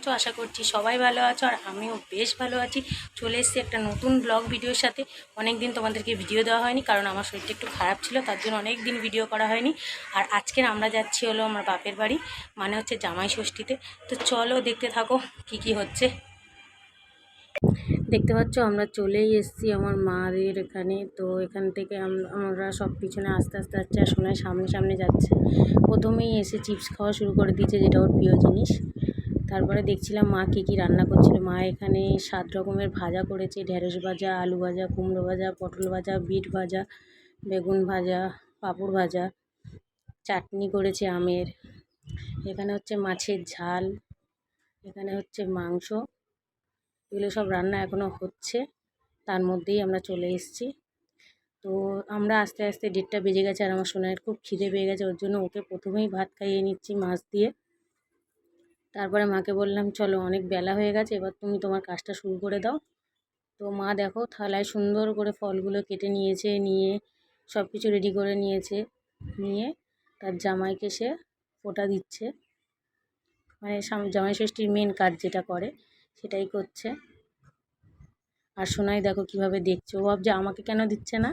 আছো? আশা করছি সবাই ভালো আছো, আর আমিও বেশ ভালো আছি। চলে এসেছি একটা নতুন ব্লগ ভিডিওর সাথে। অনেক দিন তোমাদেরকে ভিডিও দেওয়া হয়নি, কারণ আমার শরীরটা একটু খারাপ ছিল, তার জন্য অনেক দিন ভিডিও করা হয়নি। আর আজকের আমরা যাচ্ছি হলো আমার বাপের বাড়ি, মানে হচ্ছে জামাই ষষ্ঠীতে। তো চলো দেখতে থাকো কি কি হচ্ছে। দেখতে পাচ্ছ আমরা চলেই এসেছি আমার মাদের এখানে। তো এখান থেকে আমরা সব পিছনে আস্তে আস্তে যাচ্ছি, আর সোনায় সামনে সামনে যাচ্ছে। প্রথমেই এসে চিপস খাওয়া শুরু করে দিয়েছে, যেটা ওর প্রিয় জিনিস। তারপরে দেখছিলাম মা কী কী রান্না করছিল। মা এখানে 7 রকমের ভাজা করেছে: ঢেঁড়স ভাজা, আলু ভাজা, কুমড়ো ভাজা, পটল ভাজা, বিট ভাজা, বেগুন ভাজা, পাঁপড় ভাজা, চাটনি করেছে আমের। এখানে হচ্ছে মাছের ঝাল, এখানে হচ্ছে মাংস। এগুলো সব রান্না এখনও হচ্ছে, তার মধ্যেই আমরা চলে এসেছি। তো আমরা আস্তে আস্তে 1:30টা বেজে গেছে, আর আমার সোনাইয়ের খুব খিদে পেয়ে গেছে। ওর জন্য ওকে প্রথমেই ভাত খাইয়ে নিচ্ছি মাছ দিয়ে। তারপরে মাকে বললাম চলো, অনেক বেলা হয়ে গেছে, এবার তুমি তোমার কাজটা শুরু করে দাও। তো মা দেখো থালায় সুন্দর করে ফলগুলো কেটে নিয়েছে, নিয়ে সব কিছু রেডি করে নিয়েছে, নিয়ে তার জামাইকে সে ফোঁটা দিচ্ছে। মানে জামাই ষষ্ঠীর মেন কাজ যেটা করে সেটাই করছে। আর সোনাই দেখো কিভাবে দেখছে, ও ভাবছে আমাকে কেন দিচ্ছে না,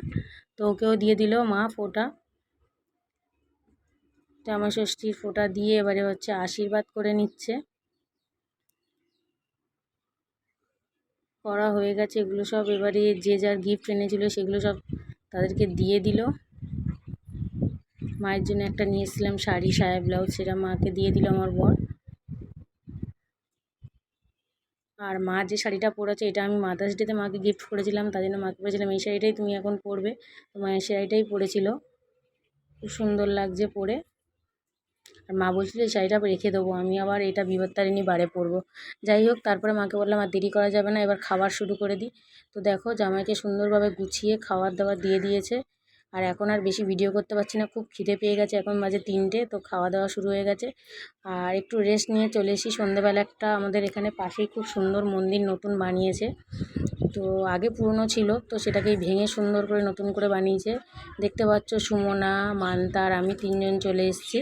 তো ওকেও দিয়ে দিল মা ফোঁটা। জামাই ষষ্ঠীর ফোঁটা দিয়ে এবারে হচ্ছে আশীর্বাদ করে নিচ্ছে। করা হয়ে গেছে এগুলো সব। এবারে যে যার গিফট এনেছিল সেগুলো সব তাদেরকে দিয়ে দিল। মায়ের জন্য একটা নিয়ে এসেছিলাম শাড়ি, সায়া, ব্লাউজ, সেটা মাকে দিয়ে দিল আমার বর। আর মা যে শাড়িটা পরেছে এটা আমি মাদার্স ডেতে মাকে গিফট করেছিলাম, তার জন্য মাকে বলেছিলাম এই শাড়িটাই তুমি এখন পরবে। তো মা এই শাড়িটাই পরেছিল, খুব সুন্দর লাগছে পরে। আর মা বলছিল এই শাড়িটা রেখে দেবো, আমি আবার এটা বিপত্তারিণী বারে পরবো। যাই হোক, তারপরে মাকে বললাম আর দেরি করা যাবে না, এবার খাবার শুরু করে দিই। তো দেখো জামাইকে সুন্দরভাবে গুছিয়ে খাবার দাবার দিয়ে দিয়েছে। আর এখন আর বেশি ভিডিও করতে পারছি না, খুব খিদে পেয়ে গেছে। এখন বাজে 3টে, তো খাওয়া দাওয়া শুরু হয়ে গেছে। আর একটু রেস্ট নিয়ে চলে এসেছি। সন্ধ্যেবেলা একটা আমাদের এখানে পাশেই খুব সুন্দর মন্দির নতুন বানিয়েছে। তো আগে পুরনো ছিল, তো সেটাকেই ভেঙে সুন্দর করে নতুন করে বানিয়েছে। দেখতে পাচ্ছ সুমনা, মান্তা আর আমি 3জন চলে এসেছি।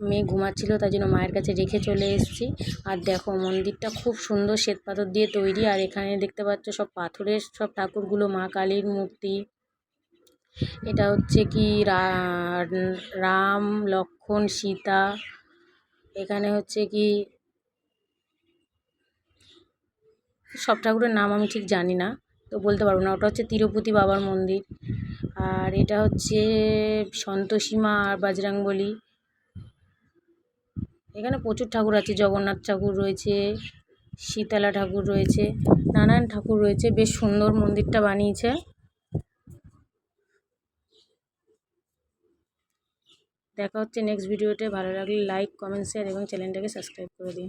মেয়ে ঘুমাচ্ছিল, তাই জন্য মায়ের কাছে রেখে চলে এসেছি। আর দেখো মন্দিরটা খুব সুন্দর শ্বেত পাথর দিয়ে তৈরি। আর এখানে দেখতে পাচ্ছ সব পাথরের সব ঠাকুরগুলো, মা কালীর মূর্তি। এটা হচ্ছে কি রাম, লক্ষ্মণ, সীতা। এখানে হচ্ছে কি সব ঠাকুরের নাম আমি ঠিক জানি না, তো বলতে পারবো না। ওটা হচ্ছে তিরুপতি বাবার মন্দির। আর এটা হচ্ছে সন্তোষী মা আর বজরংবলী। এখানে প্রচুর ঠাকুর আছে, জগন্নাথ ঠাকুর রয়েছে, শীতলা ঠাকুর রয়েছে, নানান ঠাকুর রয়েছে। বেশ সুন্দর মন্দিরটা বানিয়েছে। দেখা হচ্ছে নেক্সট ভিডিওতে। ভালো লাগলে লাইক, কমেন্ট, শেয়ার এবং চ্যানেলটাকে সাবস্ক্রাইব করে দিন।